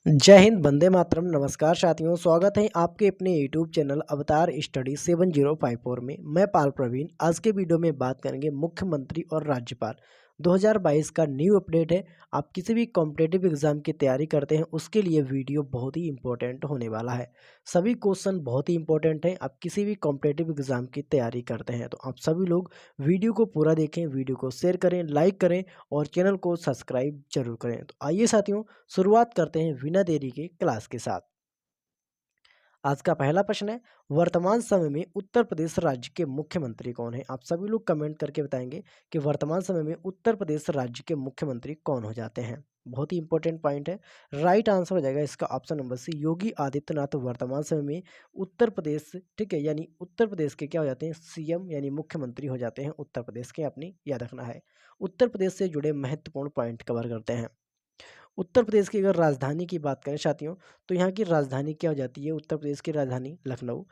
जय हिंद, वंदे मातरम। नमस्कार साथियों, स्वागत है आपके अपने यूट्यूब चैनल अवतार स्टडी 7054 में। मैं पाल प्रवीण। आज के वीडियो में बात करेंगे मुख्यमंत्री और राज्यपाल 2022 का न्यू अपडेट है। आप किसी भी कॉम्पिटेटिव एग्जाम की तैयारी करते हैं उसके लिए वीडियो बहुत ही इंपॉर्टेंट होने वाला है। सभी क्वेश्चन बहुत ही इंपॉर्टेंट हैं। आप किसी भी कॉम्पिटेटिव एग्जाम की तैयारी करते हैं तो आप सभी लोग वीडियो को पूरा देखें, वीडियो को शेयर करें, लाइक करें और चैनल को सब्सक्राइब जरूर करें। तो आइए साथियों, शुरुआत करते हैं बिना देरी के क्लास के साथ। आज का पहला प्रश्न है, वर्तमान समय में उत्तर प्रदेश राज्य के मुख्यमंत्री कौन है? आप सभी लोग कमेंट करके बताएंगे कि वर्तमान समय में उत्तर प्रदेश राज्य के मुख्यमंत्री कौन हो जाते हैं। बहुत ही इंपॉर्टेंट पॉइंट है। राइट आंसर हो जाएगा इसका ऑप्शन नंबर सी, योगी आदित्यनाथ वर्तमान समय में उत्तर प्रदेश, ठीक है, यानी उत्तर प्रदेश के क्या हो जाते हैं, सीएम यानी मुख्यमंत्री हो जाते हैं उत्तर प्रदेश के। अपनी याद रखना है। उत्तर प्रदेश से जुड़े महत्वपूर्ण पॉइंट कवर करते हैं। उत्तर प्रदेश की अगर राजधानी की बात करें साथियों, तो यहाँ की राजधानी क्या हो जाती है? उत्तर प्रदेश की राजधानी लखनऊ।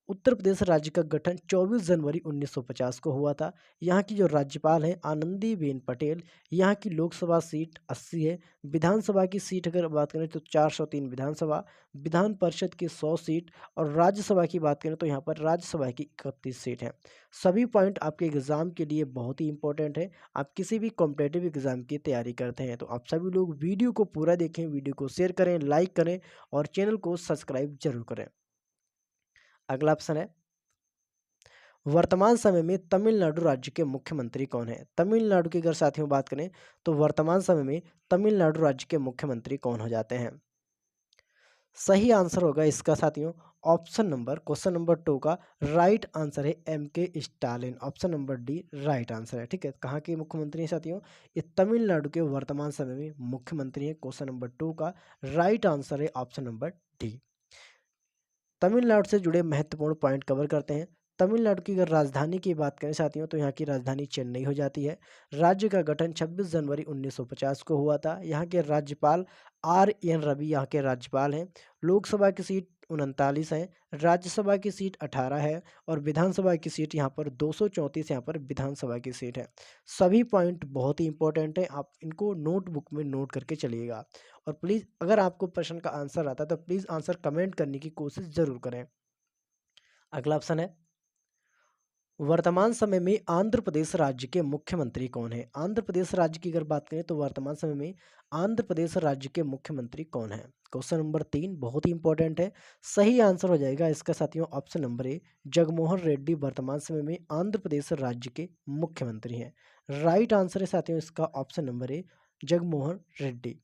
उत्तर प्रदेश राज्य का गठन 24 जनवरी 1950 को हुआ था। यहाँ की जो राज्यपाल हैं आनंदीबेन पटेल। यहाँ की लोकसभा सीट 80 है। विधानसभा की सीट अगर बात करें तो 403 विधानसभा, विधान परिषद की 100 सीट और राज्यसभा की बात करें तो यहाँ पर राज्यसभा की 31 सीट है। सभी पॉइंट आपके एग्जाम के लिए बहुत ही इंपॉर्टेंट है। आप किसी भी कॉम्पिटेटिव एग्जाम की तैयारी करते हैं तो आप सभी लोग वीडियो को पूरा देखें, वीडियो को शेयर करें, लाइक करें और चैनल को सब्सक्राइब जरूर करें। अगला ऑप्शन है, वर्तमान समय में तमिलनाडु राज्य के मुख्यमंत्री कौन है? तमिलनाडु की अगर साथियों बात करें तो वर्तमान समय में तमिलनाडु राज्य के मुख्यमंत्री कौन हो जाते हैं? सही आंसर होगा इसका साथियों ऑप्शन नंबर, क्वेश्चन नंबर 2 का राइट आंसर है MK Stalin. Option number D right answer है। ठीक है, कहाँ के मुख्यमंत्री हैं साथियों? ये तमिलनाडु के वर्तमान समय में मुख्यमंत्री हैं। क्वेश्चन नंबर 2 का राइट आंसर है ऑप्शन नंबर डी। तमिलनाडु से जुड़े महत्वपूर्ण पॉइंट कवर करते हैं। तमिलनाडु की अगर राजधानी की बात करें साथियों तो यहाँ की राजधानी चेन्नई हो जाती है। राज्य का गठन 26 जनवरी 1950 को हुआ था। यहाँ के राज्यपाल RN रवि यहाँ के राज्यपाल हैं। लोकसभा की सीट 39 है, राज्यसभा की सीट 18 है और विधानसभा की सीट यहाँ पर 234 यहाँ पर विधानसभा की सीट है। सभी पॉइंट बहुत ही इंपॉर्टेंट है, आप इनको नोटबुक में नोट करके चलिएगा। और प्लीज़ अगर आपको प्रश्न का आंसर आता है तो प्लीज़ आंसर कमेंट करने की कोशिश ज़रूर करें। अगला ऑप्शन है, वर्तमान समय में आंध्र प्रदेश राज्य के मुख्यमंत्री कौन है? आंध्र प्रदेश राज्य की अगर बात करें तो वर्तमान समय में आंध्र प्रदेश राज्य के मुख्यमंत्री कौन है? क्वेश्चन नंबर 3 बहुत ही इंपॉर्टेंट है। सही आंसर हो जाएगा इसका साथियों option number A, Jaganmohan Reddy वर्तमान समय में आंध्र प्रदेश राज्य के मुख्यमंत्री हैं। राइट आंसर है साथियों इसका option number A, Jaganmohan Reddy.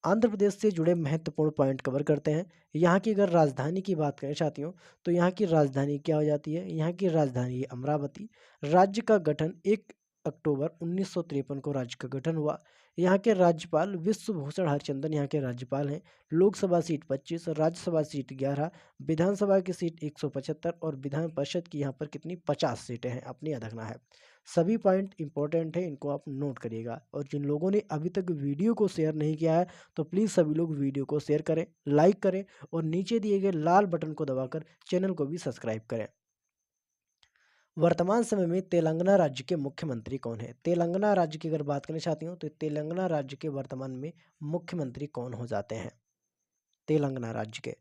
Andhra Pradesh से जुड़े महत्वपूर्ण पॉइंट कवर करते हैं। यहाँ की अगर राजधानी की बात करें साथियों तो यहाँ की राजधानी क्या हो जाती है? यहाँ की राजधानी है अमरावती। राज्य का गठन 1 अक्टूबर 1953 को राज्य का गठन हुआ। यहाँ के राज्यपाल विश्वभूषण हरिचंदन यहाँ के राज्यपाल हैं। लोकसभा सीट 25, राज्यसभा सीट 11, विधानसभा की सीट 175 और विधान परिषद की यहाँ पर कितनी 50 सीटें हैं। अपनी याद रखना है। सभी पॉइंट इंपॉर्टेंट है, इनको आप नोट करिएगा। और जिन लोगों ने अभी तक वीडियो को शेयर नहीं किया है तो प्लीज़ सभी लोग वीडियो को शेयर करें, लाइक करें और नीचे दिए गए लाल बटन को दबाकर चैनल को भी सब्सक्राइब करें। वर्तमान समय में तेलंगाना राज्य के मुख्यमंत्री कौन है? तेलंगाना राज्य की अगर बात करें साथियों तो तेलंगाना राज्य के वर्तमान में मुख्यमंत्री कौन हो जाते हैं? तेलंगाना राज्य के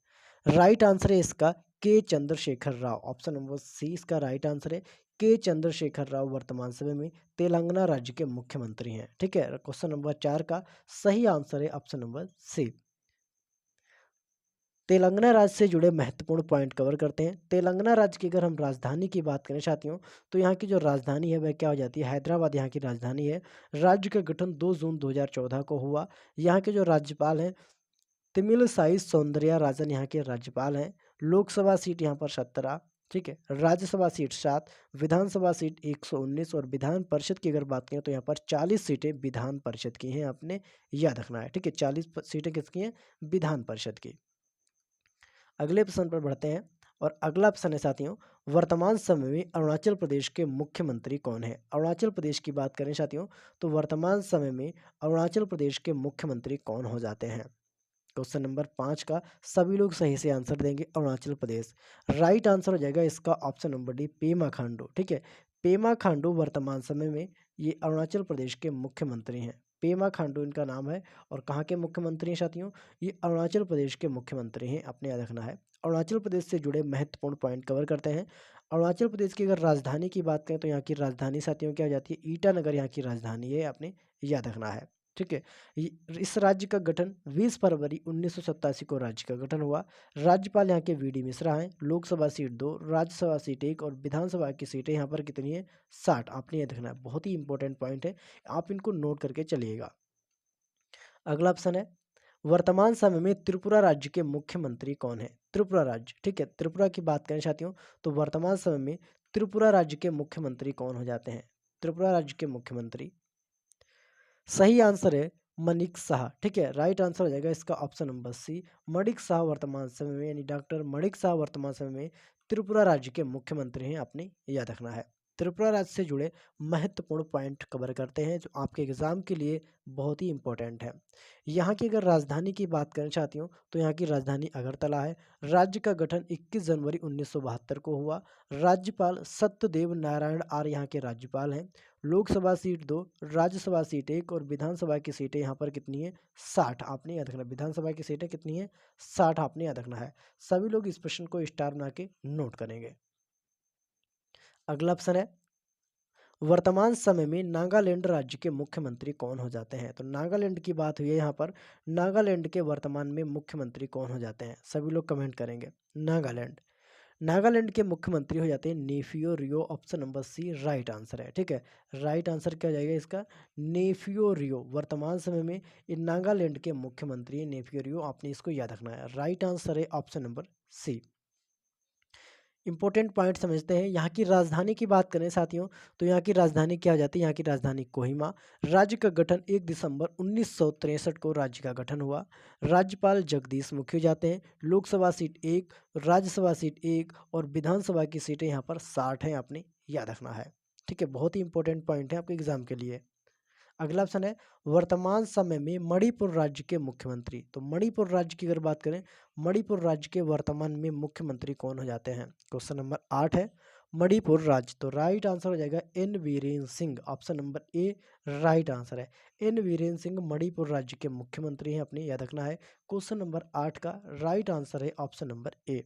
राइट आंसर है इसका K Chandrashekhar Rao. Option number C इसका राइट आंसर है। के चंद्रशेखर राव वर्तमान समय में तेलंगाना राज्य के मुख्यमंत्री हैं। ठीक है, क्वेश्चन नंबर 4 का सही आंसर है ऑप्शन नंबर सी। तेलंगाना राज्य से जुड़े महत्वपूर्ण पॉइंट कवर करते हैं। तेलंगाना राज्य की अगर हम राजधानी की बात करें साथियों तो यहाँ की जो राजधानी है वह क्या हो जाती है? हैदराबाद यहाँ की राजधानी है। राज्य का गठन 2 जून 2014 को हुआ। यहाँ के जो राज्यपाल हैं तमिलिसाई सौंदर्यराजन यहाँ के राज्यपाल हैं। लोकसभा सीट यहाँ पर 17, ठीक है, राज्यसभा सीट 7, विधानसभा सीट 119 और विधान परिषद की अगर बात करें तो यहाँ पर 40 सीटें विधान परिषद की हैं। आपने याद रखना है। ठीक है, 40 सीटें किसकी हैं? विधान परिषद की। अगले प्रश्न पर बढ़ते हैं और अगला प्रश्न है साथियों, वर्तमान समय में अरुणाचल प्रदेश के मुख्यमंत्री कौन है? अरुणाचल प्रदेश की बात करें साथियों तो वर्तमान समय में अरुणाचल प्रदेश के मुख्यमंत्री कौन हो जाते हैं? क्वेश्चन नंबर 5 का सभी लोग सही से आंसर देंगे अरुणाचल प्रदेश। राइट आंसर हो जाएगा इसका option number D, Pema Khandu. ठीक है, पेमा खांडू वर्तमान समय में ये अरुणाचल प्रदेश के मुख्यमंत्री हैं। पेमा खांडू इनका नाम है। और कहाँ के मुख्यमंत्री हैं साथियों? ये अरुणाचल प्रदेश के मुख्यमंत्री हैं, अपने याद रखना है। अरुणाचल प्रदेश से जुड़े महत्वपूर्ण पॉइंट कवर करते हैं। अरुणाचल प्रदेश की अगर राजधानी की बात करें तो यहाँ की राजधानी साथियों क्या हो जाती है? ईटानगर यहाँ की राजधानी है, आपने याद रखना है। ठीक है। इस राज्य का गठन 20 फरवरी 1987 को राज्य का गठन हुआ। राज्यपाल यहाँ के वी डी मिश्रा हैं। लोकसभा सीट 2, राज्यसभा सीट 1 और विधानसभा की सीटें यहाँ पर कितनी है? 60। आपने याद रखना है, बहुत ही इंपॉर्टेंट पॉइंट है, आप इनको नोट करके चलिएगा। अगला ऑप्शन है, वर्तमान समय में त्रिपुरा राज्य के मुख्यमंत्री कौन है? त्रिपुरा राज्य, ठीक है, त्रिपुरा की बात करें साथियों तो वर्तमान समय में त्रिपुरा राज्य के मुख्यमंत्री कौन हो जाते हैं? त्रिपुरा राज्य के मुख्यमंत्री, सही आंसर है मणिक शाह। ठीक है, राइट आंसर हो जाएगा इसका option number C, Manik Shah वर्तमान समय में, यानी डॉक्टर मणिक शाह वर्तमान समय में त्रिपुरा राज्य के मुख्यमंत्री हैं, आपने याद रखना है। त्रिपुरा राज्य से जुड़े महत्वपूर्ण पॉइंट कवर करते हैं जो आपके एग्जाम के लिए बहुत ही इंपॉर्टेंट है। यहाँ की अगर राजधानी की बात करें चाहती हूँ तो यहाँ की राजधानी अगरतला है। राज्य का गठन 21 जनवरी 1972 को हुआ। राज्यपाल सत्यदेव नारायण आर्य यहाँ के राज्यपाल हैं। लोकसभा सीट 2, राज्यसभा सीट 1 और विधानसभा की सीटें यहाँ पर कितनी है? 60। आपने याद रखना, विधानसभा की सीटें कितनी है? 60। आपने याद रखना है। सभी लोग इस प्रश्न को स्टार बना के नोट करेंगे। अगला ऑप्शन है, वर्तमान समय में नागालैंड राज्य के मुख्यमंत्री कौन हो जाते हैं? तो नागालैंड की बात हुई है यहाँ पर, नागालैंड के वर्तमान में मुख्यमंत्री कौन हो जाते हैं? सभी लोग कमेंट करेंगे। नागालैंड, नागालैंड के मुख्यमंत्री हो जाते हैं Neiphiu Rio, option number C right answer है। ठीक है, राइट आंसर क्या हो जाएगा इसका? नेफियो रियो वर्तमान समय में ये नागालैंड के मुख्यमंत्री हैं, नेफियो रियो, आपने इसको याद रखना है। राइट आंसर है option number C. Important point समझते हैं। यहाँ की राजधानी की बात करें साथियों तो यहाँ की राजधानी क्या हो जाती है? यहाँ की राजधानी कोहिमा। राज्य का गठन 1 दिसंबर 1963 को राज्य का गठन हुआ। राज्यपाल जगदीश मुखी हो जाते हैं। लोकसभा सीट 1, राज्यसभा सीट 1 और विधानसभा की सीटें यहाँ पर 60 हैं, आपने याद रखना है। ठीक है, बहुत ही इंपॉर्टेंट पॉइंट है आपके एग्जाम के लिए। अगला ऑप्शन है, वर्तमान समय में मणिपुर राज्य के मुख्यमंत्री। तो मणिपुर राज्य की अगर बात करें, मणिपुर राज्य के वर्तमान में मुख्यमंत्री कौन हो जाते हैं? क्वेश्चन नंबर 8 है मणिपुर राज्य। तो राइट आंसर हो जाएगा N Virendra Singh, option number A right answer है। एन वीरेंद्र सिंह मणिपुर राज्य के मुख्यमंत्री हैं, अपने याद रखना है। क्वेश्चन नंबर 8 का राइट आंसर है ऑप्शन नंबर ए।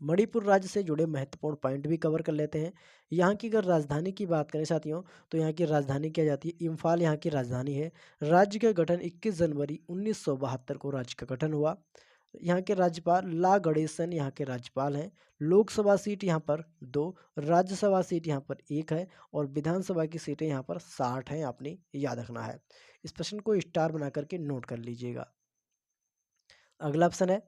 मणिपुर राज्य से जुड़े महत्वपूर्ण पॉइंट भी कवर कर लेते हैं। यहाँ की अगर राजधानी की बात करें साथियों तो यहाँ की राजधानी क्या जाती है? इम्फाल यहाँ की राजधानी है। राज्य का गठन 21 जनवरी 1972 को राज्य का गठन हुआ। यहाँ के राज्यपाल ला गणेशन यहाँ के राज्यपाल हैं। लोकसभा सीट यहाँ पर 2, राज्यसभा सीट यहाँ पर 1 है और विधानसभा की सीटें यहाँ पर 60 हैं, आपने याद रखना है। इस प्रश्न को स्टार बना करके नोट कर लीजिएगा। अगला ऑप्शन है,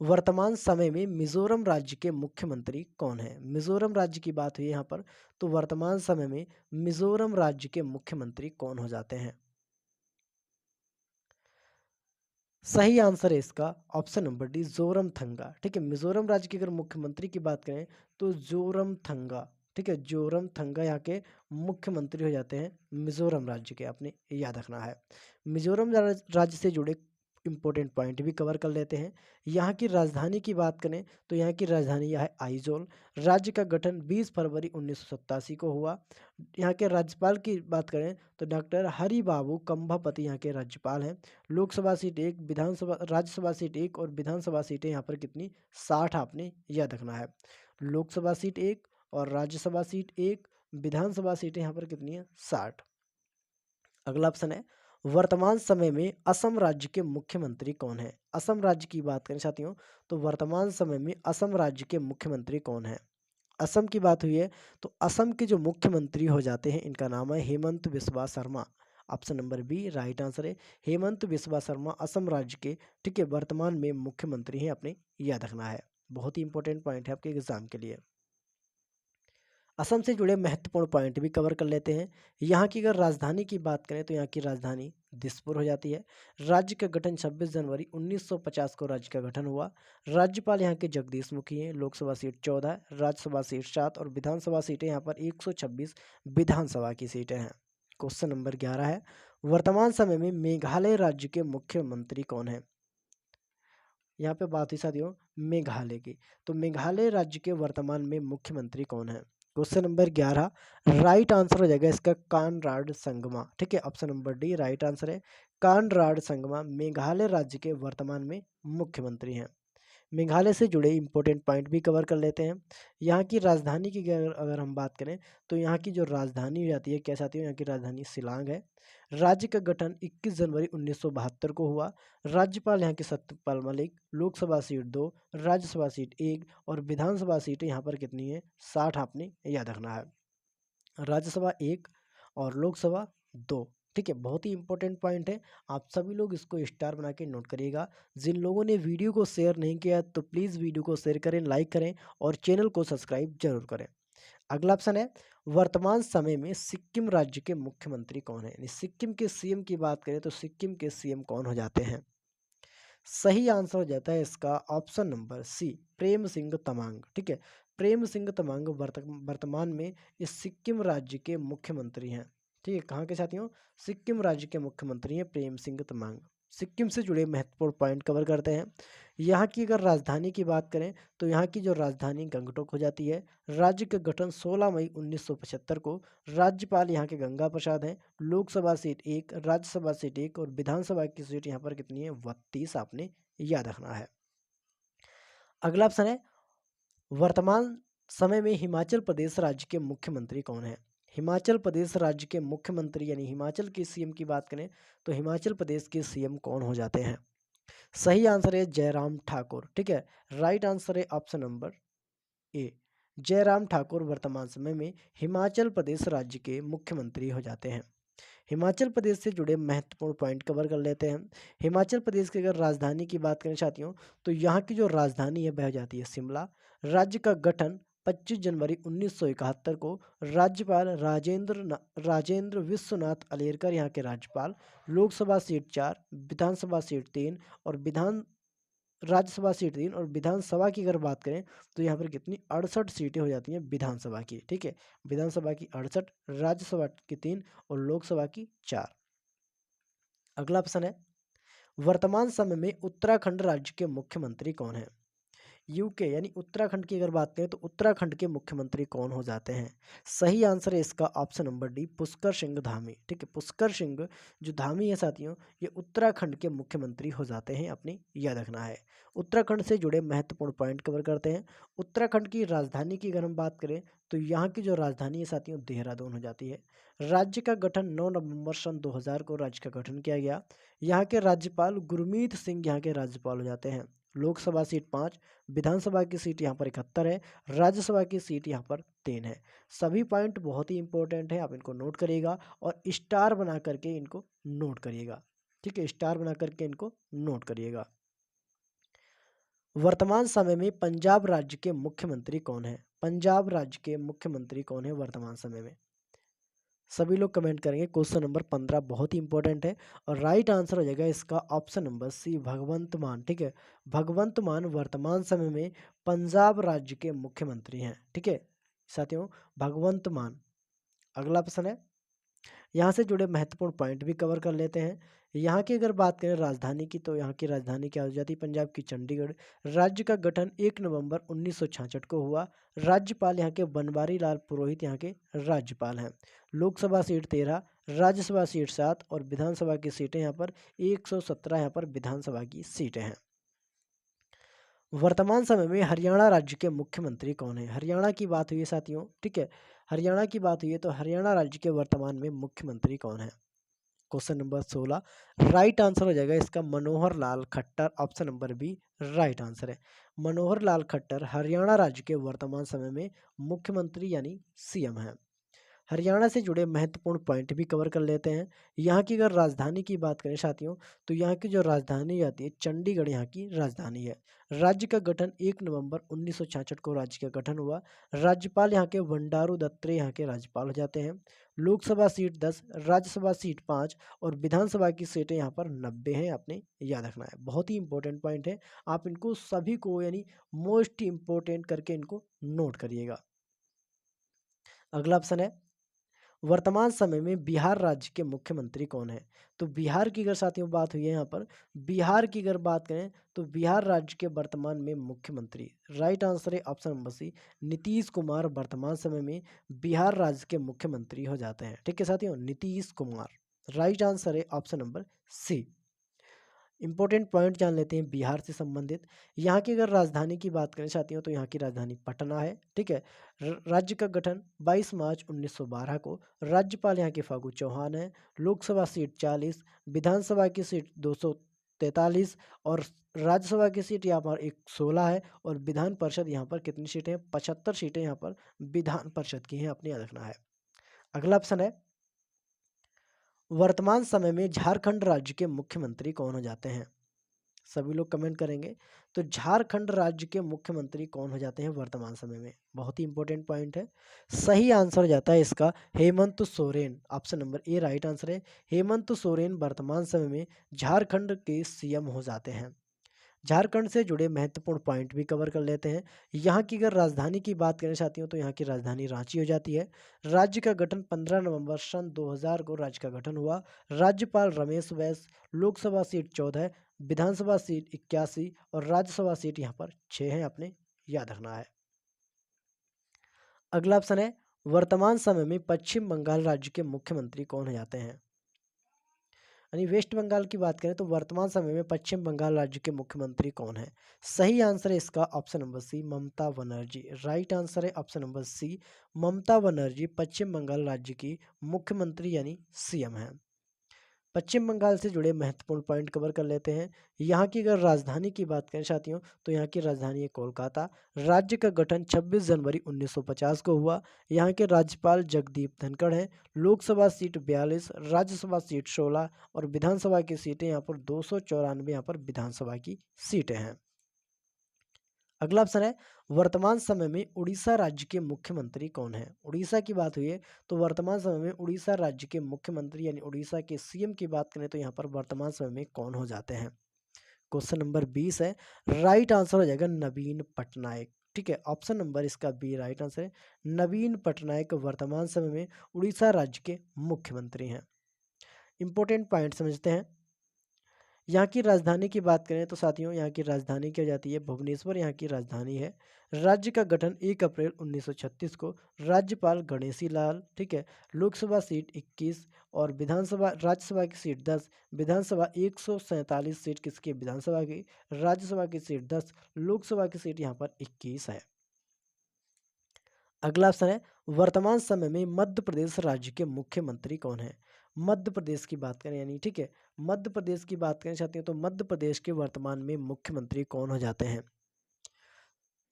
वर्तमान समय में मिजोरम राज्य के मुख्यमंत्री कौन है? मिजोरम राज्य की बात हुई है यहाँ पर तो वर्तमान समय में मिजोरम राज्य के मुख्यमंत्री कौन हो जाते हैं? सही आंसर है इसका ऑप्शन नंबर डी जोरमथंगा। ठीक है, मिजोरम राज्य के अगर मुख्यमंत्री की बात करें तो जोरमथंगा। ठीक है, जोरमथंगा यहाँ के मुख्यमंत्री हो जाते हैं मिजोरम राज्य के, आपने याद रखना है। मिजोरम राज्य से जुड़े इंपॉर्टेंट पॉइंट भी कवर कर लेते हैं। यहाँ की राजधानी की बात करें तो यहाँ की राजधानी यह है आइजोल। राज्य का गठन 20 फरवरी 1987 को हुआ। यहाँ के राज्यपाल की बात करें तो डॉक्टर हरि बाबू कंभापति यहाँ के राज्यपाल हैं। लोकसभा सीट 1, विधानसभा राज्यसभा सीट 1 और विधानसभा सीटें यहाँ पर कितनी? 60, आपने याद रखना है। लोकसभा सीट 1 और राज्यसभा सीट 1, विधानसभा सीटें यहाँ पर कितनी है? 60। अगला ऑप्शन है, वर्तमान समय में असम राज्य के मुख्यमंत्री कौन है? असम राज्य की बात करें साथियों तो वर्तमान समय में असम राज्य के मुख्यमंत्री कौन है? असम की बात हुई है तो असम के जो मुख्यमंत्री हो जाते हैं इनका नाम है Hemant Biswa Sharma. Option number B right answer है। हेमंत बिस्वा शर्मा असम राज्य के, ठीक है, वर्तमान में मुख्यमंत्री हैं, अपने याद रखना है। बहुत ही इंपॉर्टेंट पॉइंट है आपके एग्जाम के लिए। असम से जुड़े महत्वपूर्ण पॉइंट भी कवर कर लेते हैं। यहाँ की अगर राजधानी की बात करें तो यहाँ की राजधानी दिसपुर हो जाती है। राज्य का गठन 26 जनवरी 1950 को राज्य का गठन हुआ। राज्यपाल यहाँ के जगदीश मुखी हैं। लोकसभा सीट 14, राज्यसभा सीट 7 और विधानसभा सीटें यहाँ पर 126 विधानसभा की सीटें हैं। क्वेश्चन नंबर 11 है, वर्तमान समय में मेघालय राज्य के मुख्यमंत्री कौन है? यहाँ पे बात हुई साथियों मेघालय की, तो मेघालय राज्य के वर्तमान में मुख्यमंत्री कौन है? क्वेश्चन नंबर 11, राइट आंसर हो जाएगा इसका कानराड संगमा। ठीक है, option number D right answer है। कानराड संगमा मेघालय राज्य के वर्तमान में मुख्यमंत्री हैं। मेघालय से जुड़े इंपॉर्टेंट पॉइंट भी कवर कर लेते हैं। यहाँ की राजधानी की अगर अगर हम बात करें तो यहाँ की जो राजधानी जाती है क्या चाहती है, यहाँ की राजधानी शिलांग है। राज्य का गठन 21 जनवरी 1972 को हुआ। राज्यपाल यहाँ के सत्यपाल मलिक। लोकसभा सीट 2, राज्यसभा सीट 1 और विधानसभा सीटें यहाँ पर कितनी है, 60 आपने याद रखना है। राज्यसभा 1 और लोकसभा 2। ठीक है, बहुत ही इंपॉर्टेंट पॉइंट है, आप सभी लोग इसको स्टार बना के नोट करिएगा। जिन लोगों ने वीडियो को शेयर नहीं किया तो प्लीज़ वीडियो को शेयर करें, लाइक करें और चैनल को सब्सक्राइब जरूर करें। अगला ऑप्शन है, वर्तमान समय में सिक्किम राज्य के मुख्यमंत्री कौन है। यानी सिक्किम के सीएम की बात करें तो सिक्किम के सीएम कौन हो जाते हैं। सही आंसर हो जाता है इसका ऑप्शन नंबर सी, प्रेम सिंह तमांग। ठीक है, प्रेम सिंह तमांग वर्तमान में इस सिक्किम राज्य के मुख्यमंत्री हैं। ठीक है, कहाँ के साथियों, सिक्किम राज्य के मुख्यमंत्री हैं प्रेम सिंह तमांग। सिक्किम से जुड़े महत्वपूर्ण पॉइंट कवर करते हैं। यहाँ की अगर राजधानी की बात करें तो यहाँ की जो राजधानी गंगटोक हो जाती है। राज्य का गठन 16 मई 1975 को। राज्यपाल यहाँ के गंगा प्रसाद हैं। लोकसभा सीट 1, राज्यसभा सीट 1 और विधानसभा की सीट यहाँ पर कितनी है, 32 आपने याद रखना है। अगला ऑप्शन है, वर्तमान समय में हिमाचल प्रदेश राज्य के मुख्यमंत्री कौन है। हिमाचल प्रदेश राज्य के मुख्यमंत्री यानी हिमाचल के सीएम की बात करें तो हिमाचल प्रदेश के सीएम कौन हो जाते हैं। सही आंसर है जयराम ठाकुर। ठीक है, राइट आंसर है ऑप्शन नंबर ए, जयराम ठाकुर वर्तमान समय में हिमाचल प्रदेश राज्य के मुख्यमंत्री हो जाते हैं। हिमाचल प्रदेश से जुड़े महत्वपूर्ण पॉइंट कवर कर लेते हैं। हिमाचल प्रदेश की अगर राजधानी की बात करें साथियों तो यहाँ की जो राजधानी है वह हो जाती है शिमला। राज्य का गठन 25 जनवरी 1971 को। राज्यपाल राजेंद्र विश्वनाथ अलेरकर यहाँ के राज्यपाल। लोकसभा सीट 4, विधानसभा सीट 3 और राज्यसभा सीट 3 और विधानसभा की अगर बात करें तो यहाँ पर कितनी 68 सीटें हो जाती हैं विधानसभा की। ठीक है, विधानसभा की 68, राज्यसभा की 3 और लोकसभा की 4। अगला ऑप्शन है, वर्तमान समय में उत्तराखंड राज्य के मुख्यमंत्री कौन है। यूके यानी उत्तराखंड की अगर बात करें तो उत्तराखंड के मुख्यमंत्री कौन हो जाते हैं। सही आंसर है इसका option number D, Pushkar Singh Dhami. ठीक है, पुष्कर सिंह जो धामी है साथियों ये उत्तराखंड के मुख्यमंत्री हो जाते हैं, अपनी याद रखना है। उत्तराखंड से जुड़े महत्वपूर्ण पॉइंट कवर करते हैं। उत्तराखंड की राजधानी की अगर हम बात करें तो यहाँ की जो राजधानी है साथियों देहरादून हो जाती है। राज्य का गठन 9 नवंबर सन 2000 को राज्य का गठन किया गया। यहाँ के राज्यपाल गुरमीत सिंह यहाँ के राज्यपाल हो जाते हैं। लोकसभा सीट 5, विधानसभा की सीट यहाँ पर 71 है, राज्यसभा की सीट यहाँ पर 3 है। सभी पॉइंट बहुत ही इंपॉर्टेंट है, आप इनको नोट करिएगा और स्टार बना करके इनको नोट करिएगा। ठीक है, स्टार बना करके इनको नोट करिएगा। वर्तमान समय में पंजाब राज्य के मुख्यमंत्री कौन है। पंजाब राज्य के मुख्यमंत्री कौन है वर्तमान समय में, सभी लोग कमेंट करेंगे। क्वेश्चन नंबर 15 बहुत ही इंपॉर्टेंट है और राइट आंसर हो जाएगा इसका ऑप्शन नंबर सी, भगवंत मान। ठीक है, भगवंत मान वर्तमान समय में पंजाब राज्य के मुख्यमंत्री हैं। ठीक है साथियों, भगवंत मान। अगला ऑप्शन है, यहाँ से जुड़े महत्वपूर्ण पॉइंट भी कवर कर लेते हैं। यहाँ की अगर बात करें राजधानी की तो यहाँ की राजधानी क्या हो जाती है, पंजाब की चंडीगढ़। राज्य का गठन 1 नवंबर 1966 को हुआ। राज्यपाल यहाँ के बनवारी लाल पुरोहित यहाँ के राज्यपाल हैं। लोकसभा सीट 13, राज्यसभा सीट 7 और विधानसभा की सीटें यहाँ पर 117 यहाँ पर विधानसभा की सीटें हैं। वर्तमान समय में हरियाणा राज्य के मुख्यमंत्री कौन है। हरियाणा की बात हुई है साथियों। ठीक है, हरियाणा की बात हुई है तो हरियाणा राज्य के वर्तमान में मुख्यमंत्री कौन है। क्वेश्चन नंबर 16 राइट आंसर हो जाएगा इसका Manohar Lal Khattar. Option number B right answer है। मनोहर लाल खट्टर हरियाणा राज्य के वर्तमान समय में मुख्यमंत्री यानी सीएम है। हरियाणा से जुड़े महत्वपूर्ण पॉइंट भी कवर कर लेते हैं। यहाँ की अगर राजधानी की बात करें साथियों तो यहाँ की जो राजधानी आती है चंडीगढ़ यहाँ की राजधानी है। राज्य का गठन 1 नवंबर 1966 को राज्य का गठन हुआ। राज्यपाल यहाँ के बंडारू दत्तात्रेय यहाँ के राज्यपाल हो जाते हैं। लोकसभा सीट 10, राज्यसभा सीट 5 और विधानसभा की सीटें यहाँ पर 90 हैं, आपने याद रखना है। बहुत ही इंपॉर्टेंट पॉइंट है, आप इनको सभी को यानी मोस्ट इंपॉर्टेंट करके इनको नोट करिएगा। अगला ऑप्शन है, वर्तमान समय में बिहार राज्य के मुख्यमंत्री कौन है? तो बिहार की अगर साथियों बात हुई है यहाँ पर, बिहार की अगर बात करें तो बिहार राज्य के वर्तमान में मुख्यमंत्री, राइट आंसर है option number C, Nitish Kumar वर्तमान समय में बिहार राज्य के मुख्यमंत्री हो जाते हैं। ठीक है साथियों, नीतीश कुमार, राइट आंसर है option number C. Important point जान लेते हैं बिहार से संबंधित। यहाँ की अगर राजधानी की बात करें साथियों तो यहाँ की राजधानी पटना है। ठीक है। राज्य का गठन 22 मार्च 1912 को। राज्यपाल यहाँ के फागू चौहान है। लोकसभा सीट 40, विधानसभा की सीट 243 और राज्यसभा की सीट यहाँ पर 16 है। और विधान परिषद यहाँ पर कितनी सीटें हैं? 75 सीटें यहाँ पर विधान परिषद की हैं, अपने याद रखना है। अगला ऑप्शन है, वर्तमान समय में झारखंड राज्य के मुख्यमंत्री कौन हो जाते हैं? सभी लोग कमेंट करेंगे। तो झारखंड राज्य के मुख्यमंत्री कौन हो जाते हैं वर्तमान समय में? बहुत ही इंपॉर्टेंट पॉइंट है। सही आंसर हो जाता है इसका Hemant Soren, option number A right answer है। हेमंत सोरेन वर्तमान समय में झारखंड के सीएम हो जाते हैं। झारखंड से जुड़े महत्वपूर्ण पॉइंट भी कवर कर लेते हैं। यहाँ की अगर राजधानी की बात करना चाहती हूँ तो यहाँ की राजधानी रांची हो जाती है। राज्य का गठन 15 नवंबर सन 2000 को राज्य का गठन हुआ। राज्यपाल रमेश बैस। लोकसभा सीट 14, विधानसभा सीट 81 और राज्यसभा सीट यहाँ पर 6 है, आपने याद रखना है। अगला ऑप्शन है, वर्तमान समय में पश्चिम बंगाल राज्य के मुख्यमंत्री कौन हो जाते हैं? यानी वेस्ट बंगाल की बात करें तो वर्तमान समय में पश्चिम बंगाल राज्य के मुख्यमंत्री कौन है? सही आंसर है इसका ऑप्शन नंबर सी, ममता बनर्जी, राइट आंसर है ऑप्शन नंबर सी। ममता बनर्जी पश्चिम बंगाल राज्य की मुख्यमंत्री यानी सीएम है। पश्चिम बंगाल से जुड़े महत्वपूर्ण पॉइंट कवर कर लेते हैं। यहाँ की अगर राजधानी की बात करें साथियों तो यहाँ की राजधानी है कोलकाता। राज्य का गठन 26 जनवरी 1950 को हुआ। यहाँ के राज्यपाल जगदीप धनखड़ हैं। लोकसभा सीट 42, राज्यसभा सीट 16 और विधानसभा की सीटें यहाँ पर 294 यहाँ पर विधानसभा की सीटें हैं। अगला ऑप्शन है, वर्तमान समय में उड़ीसा राज्य के मुख्यमंत्री कौन है? उड़ीसा की बात हुई है तो वर्तमान समय में उड़ीसा राज्य के मुख्यमंत्री यानी उड़ीसा के सीएम की बात करें तो यहाँ पर वर्तमान समय में कौन हो जाते हैं? क्वेश्चन नंबर 20 है, राइट आंसर हो जाएगा नवीन पटनायक। ठीक है, ऑप्शन नंबर इसका बी राइट आंसर है। नवीन पटनायक वर्तमान समय में उड़ीसा राज्य के मुख्यमंत्री हैं। इंपॉर्टेंट पॉइंट समझते हैं। यहाँ की राजधानी की बात करें तो साथियों यहाँ की राजधानी क्या हो जाती है? भुवनेश्वर यहाँ की राजधानी है। राज्य का गठन 1 अप्रैल 1936 को। राज्यपाल गणेशी लाल। ठीक है। लोकसभा सीट 21 और विधानसभा राज्यसभा की सीट 10। विधानसभा 147 सीट किसकी? विधानसभा की। राज्यसभा की सीट 10, लोकसभा की सीट यहाँ पर 21 है। अगला ऑप्शन है, वर्तमान समय में मध्य प्रदेश राज्य के मुख्यमंत्री कौन है? मध्य प्रदेश की बात करें यानी ठीक है, मध्य प्रदेश की बात करना चाहते हैं तो मध्य प्रदेश के वर्तमान में मुख्यमंत्री कौन हो जाते हैं?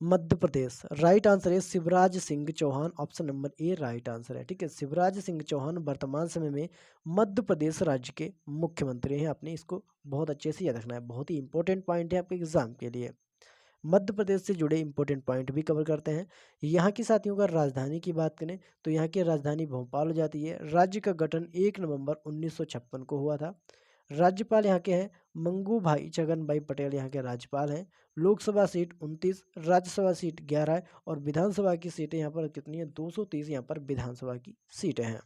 मध्य प्रदेश, राइट आंसर है Shivraj Singh Chouhan, option number A right answer है। ठीक है, शिवराज सिंह चौहान वर्तमान समय में मध्य प्रदेश राज्य के मुख्यमंत्री हैं। आपने इसको बहुत अच्छे से याद रखना है, बहुत ही इंपॉर्टेंट पॉइंट है आपके एग्जाम के लिए। मध्य प्रदेश से जुड़े इंपॉर्टेंट पॉइंट भी कवर करते हैं। यहाँ की साथियों का राजधानी की बात करें तो यहाँ की राजधानी भोपाल हो जाती है। राज्य का गठन 1 नवंबर 1956 को हुआ था। राज्यपाल यहाँ के हैं मंगू भाई छगन भाई पटेल, यहाँ के राज्यपाल हैं। लोकसभा सीट 29, राज्यसभा सीट 11 है और विधानसभा की सीटें यहाँ पर कितनी है? 230 यहाँ पर विधानसभा की सीटें हैं।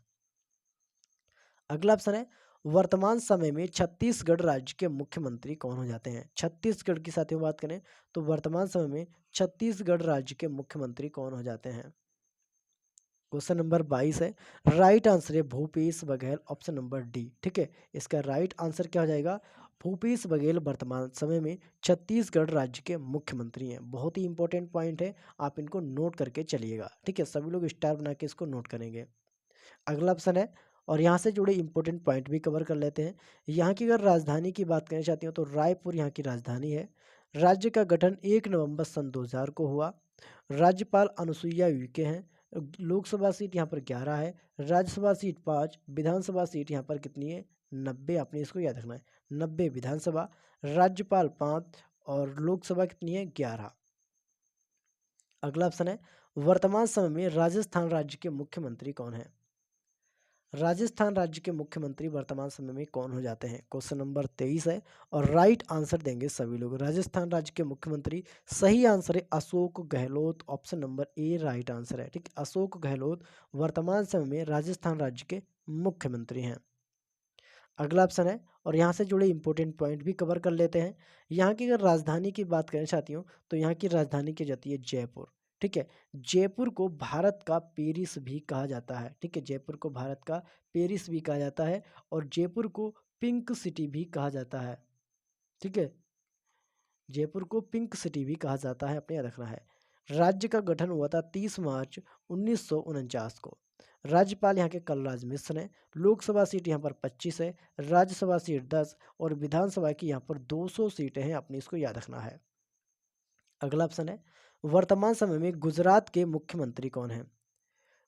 अगला ऑप्शन है, वर्तमान समय में छत्तीसगढ़ राज्य के मुख्यमंत्री कौन हो जाते हैं? छत्तीसगढ़ की साथियों बात करें तो वर्तमान समय में छत्तीसगढ़ राज्य के मुख्यमंत्री कौन हो जाते हैं? क्वेश्चन नंबर 22 है, राइट आंसर है Bhupesh Baghel, option number D. ठीक है, इसका राइट आंसर क्या हो जाएगा? भूपेश बघेल वर्तमान समय में छत्तीसगढ़ राज्य के मुख्यमंत्री हैं। बहुत ही इंपॉर्टेंट पॉइंट है, आप इनको नोट करके चलिएगा। ठीक है, सभी लोग स्टार बना के इसको नोट करेंगे। अगला ऑप्शन है, और यहाँ से जुड़े इंपॉर्टेंट पॉइंट भी कवर कर लेते हैं। यहाँ की अगर राजधानी की बात करना चाहती हूँ तो रायपुर यहाँ की राजधानी है। राज्य का गठन 1 नवंबर सन 2000 को हुआ। राज्यपाल अनुसुईया उइके हैं। लोकसभा सीट यहाँ पर 11 है, राज्यसभा सीट 5, विधानसभा सीट यहाँ पर कितनी है? 90, आपने इसको याद रखना है, 90 विधानसभा। राज्यपाल 5 और लोकसभा कितनी है? 11। अगला ऑप्शन है, वर्तमान समय में राजस्थान राज्य के मुख्यमंत्री कौन है? राजस्थान राज्य के मुख्यमंत्री वर्तमान समय में कौन हो जाते हैं? क्वेश्चन नंबर 23 है और राइट आंसर देंगे सभी लोग। राजस्थान राज्य के मुख्यमंत्री, सही आंसर है Ashok Gehlot. Option number A right answer है। ठीक, अशोक गहलोत वर्तमान समय में राजस्थान राज्य के मुख्यमंत्री हैं। अगला ऑप्शन है और यहाँ से जुड़े इंपॉर्टेंट पॉइंट भी कवर कर लेते हैं। यहाँ की अगर राजधानी की बात करें साथियों, तो यहाँ की राजधानी की जाती है जयपुर। ठीक है, जयपुर को भारत का पेरिस भी कहा जाता है। ठीक है, जयपुर को भारत का पेरिस भी कहा जाता है और जयपुर को पिंक सिटी भी कहा जाता है। ठीक है, जयपुर को पिंक सिटी भी कहा जाता है, अपने याद रखना है। राज्य का गठन हुआ था 30 मार्च 1949 को। राज्यपाल यहाँ के कलराज मिश्र हैं। लोकसभा सीट यहाँ पर 25 है, राज्यसभा सीट 10 और विधानसभा की यहाँ पर 200 सीटें हैं, अपनी इसको याद रखना है। अगला ऑप्शन है वर्तमान समय में गुजरात के मुख्यमंत्री कौन हैं?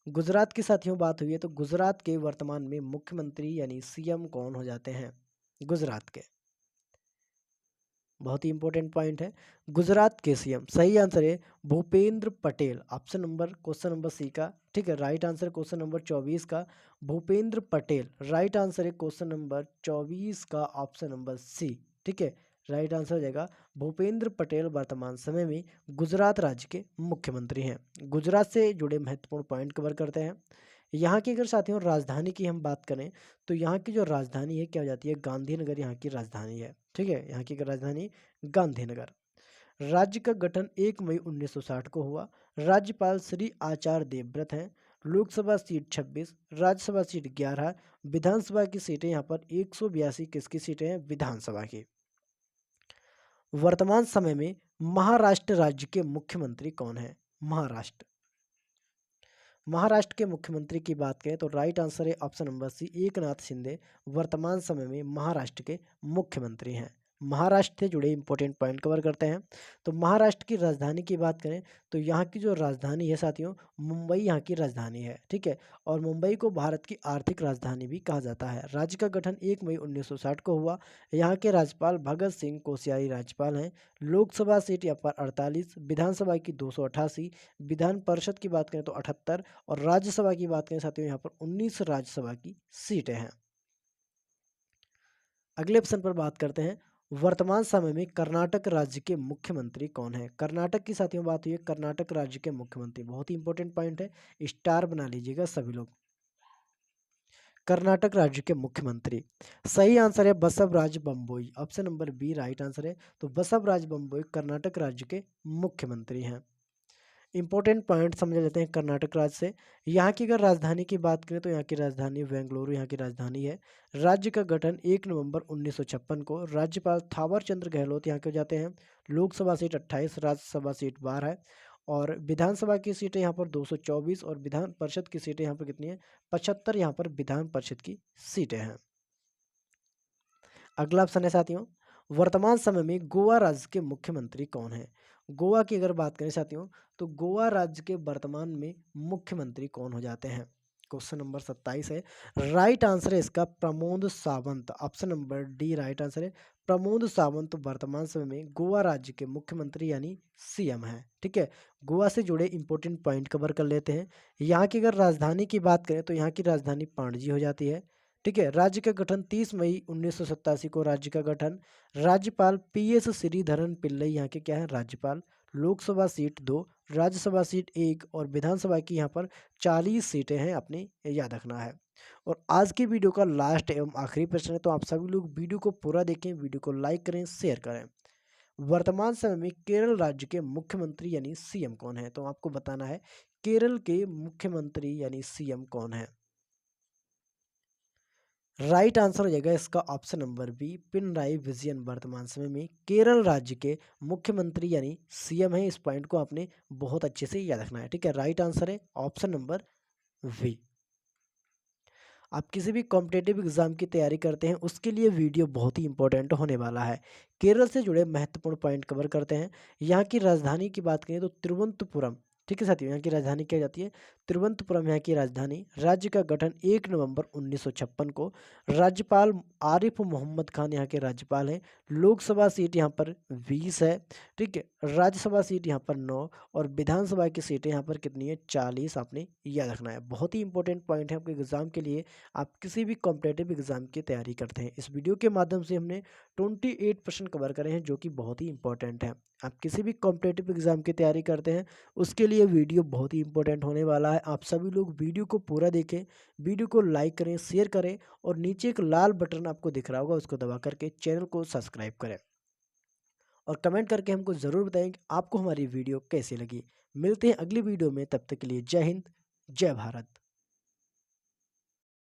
गुजरात की साथियों बात हुई है तो गुजरात के वर्तमान में मुख्यमंत्री यानी सीएम कौन हो जाते हैं? गुजरात के, बहुत ही इंपॉर्टेंट पॉइंट है। गुजरात के सीएम, सही आंसर है Bhupendra Patel. Option number, question number C का, ठीक है, राइट आंसर क्वेश्चन नंबर 24 का भूपेंद्र पटेल। राइट आंसर है क्वेश्चन नंबर 24 का ऑप्शन नंबर सी। ठीक है, राइट आंसर हो जाएगा भूपेंद्र पटेल वर्तमान समय में गुजरात राज्य के मुख्यमंत्री हैं। गुजरात से जुड़े महत्वपूर्ण पॉइंट कवर करते हैं। यहाँ की अगर साथियों राजधानी की हम बात करें तो यहाँ की जो राजधानी है क्या हो जाती है? गांधीनगर यहाँ की राजधानी है। ठीक है, यहाँ की राजधानी गांधीनगर। राज्य का गठन 1 मई 1960 को हुआ। राज्यपाल श्री आचार्य देवव्रत हैं। लोकसभा सीट 26, राज्यसभा सीट 11, विधानसभा की सीटें यहाँ पर 182 किसकी सीटें हैं? विधानसभा की। वर्तमान समय में महाराष्ट्र राज्य के मुख्यमंत्री कौन है? महाराष्ट्र, महाराष्ट्र के मुख्यमंत्री की बात करें तो राइट आंसर है option number C Eknath Shinde वर्तमान समय में महाराष्ट्र के मुख्यमंत्री हैं। महाराष्ट्र से जुड़े इंपॉर्टेंट पॉइंट कवर करते हैं। तो महाराष्ट्र की राजधानी की बात करें तो यहाँ की जो राजधानी है साथियों, मुंबई यहाँ की राजधानी है। ठीक है, और मुंबई को भारत की आर्थिक राजधानी भी कहा जाता है। राज्य का गठन 1 मई 1960 को हुआ। यहाँ के राज्यपाल भगत सिंह कोश्यारी राज्यपाल हैं। लोकसभा सीट यहाँ पर 48, विधानसभा की 288, विधान परिषद की बात करें तो 78 और राज्यसभा की बात करें साथियों यहाँ पर 19 राज्यसभा की सीटें हैं। अगले ऑप्शन पर बात करते हैं वर्तमान समय में कर्नाटक राज्य के मुख्यमंत्री कौन है? कर्नाटक की साथियों बात हुई है, कर्नाटक राज्य के मुख्यमंत्री, बहुत ही इंपॉर्टेंट पॉइंट है, स्टार बना लीजिएगा सभी लोग। कर्नाटक राज्य के मुख्यमंत्री, सही आंसर है Basavaraj Bommai. Option number B right answer है। तो बसवराज बम्बोई कर्नाटक राज्य के मुख्यमंत्री हैं। इंपॉर्टेंट पॉइंट समझ लेते हैं कर्नाटक राज्य से। यहाँ की अगर राजधानी की बात करें तो यहाँ की राजधानी बेंगलुरु यहाँ की राजधानी है। राज्य का गठन 1 नवंबर 1956 को। राज्यपाल थावर चंद्र गहलोत यहाँ के हो जाते हैं। लोकसभा सीट 28, राज्यसभा सीट 12 है और विधानसभा की सीटें यहाँ पर 224 और विधान परिषद की सीटें यहाँ पर कितनी है? 75 यहाँ पर विधान परिषद की सीटें हैं। अगला ऑप्शन है साथियों वर्तमान समय में गोवा राज्य के मुख्यमंत्री कौन है? गोवा की अगर बात करें साथियों तो गोवा राज्य के वर्तमान में मुख्यमंत्री कौन हो जाते हैं? क्वेश्चन नंबर 27 है। राइट आंसर है इसका Pramod Sawant. Option number D right answer है। प्रमोद सावंत वर्तमान समय में गोवा राज्य के मुख्यमंत्री यानी सीएम है। ठीक है, गोवा से जुड़े इंपॉर्टेंट पॉइंट कवर कर लेते हैं। यहाँ की अगर राजधानी की बात करें तो यहाँ की राजधानी पणजी हो जाती है। ठीक है, राज्य का गठन 30 मई 1987 को राज्य का गठन। राज्यपाल पीएस श्रीधरन पिल्लई यहाँ के क्या है? राज्यपाल। लोकसभा सीट 2, राज्यसभा सीट 1 और विधानसभा की यहाँ पर 40 सीटें हैं, अपने याद रखना है। और आज की वीडियो का लास्ट एवं आखिरी प्रश्न है, तो आप सभी लोग वीडियो को पूरा देखें, वीडियो को लाइक करें, शेयर करें। वर्तमान समय में केरल राज्य के मुख्यमंत्री यानी सीएम कौन है? तो आपको बताना है केरल के मुख्यमंत्री यानी सीएम कौन है। राइट आंसर हो जाएगा इसका option number B Pinarayi Vijayan वर्तमान समय में केरल राज्य के मुख्यमंत्री यानी सीएम है। इस पॉइंट को आपने बहुत अच्छे से याद रखना है। ठीक है, राइट आंसर है ऑप्शन नंबर वी। आप किसी भी कॉम्पिटेटिव एग्जाम की तैयारी करते हैं उसके लिए वीडियो बहुत ही इंपॉर्टेंट होने वाला है। केरल से जुड़े महत्वपूर्ण पॉइंट कवर करते हैं। यहाँ की राजधानी की बात करें तो तिरुवनंतपुरम। ठीक है साथियों, यहाँ की राजधानी क्या जाती है? तिरुवनंतपुरम यहाँ की राजधानी। राज्य का गठन 1 नवंबर 1956 को। राज्यपाल आरिफ मोहम्मद खान यहाँ के राज्यपाल हैं। लोकसभा सीट यहाँ पर 20 है। ठीक है, राज्यसभा सीट यहाँ पर 9 और विधानसभा की सीटें यहाँ पर कितनी है? 40। आपने याद रखना है, बहुत ही इंपॉर्टेंट पॉइंट है आपके एग्जाम के लिए। आप किसी भी कॉम्पिटेटिव एग्जाम की तैयारी करते हैं, इस वीडियो के माध्यम से हमने 28% कवर करे हैं, जो कि बहुत ही इंपॉर्टेंट है। आप किसी भी कॉम्पिटेटिव एग्जाम की तैयारी करते हैं, उसके लिए वीडियो बहुत ही इंपॉर्टेंट होने वाला है। आप सभी लोग वीडियो को पूरा देखें, वीडियो को लाइक करें, शेयर करें और नीचे एक लाल बटन आपको दिख रहा होगा, उसको दबा करके चैनल को सब्सक्राइब करें और कमेंट करके हमको ज़रूर बताएं कि आपको हमारी वीडियो कैसी लगी। मिलते हैं अगली वीडियो में, तब तक के लिए जय हिंद, जय भारत।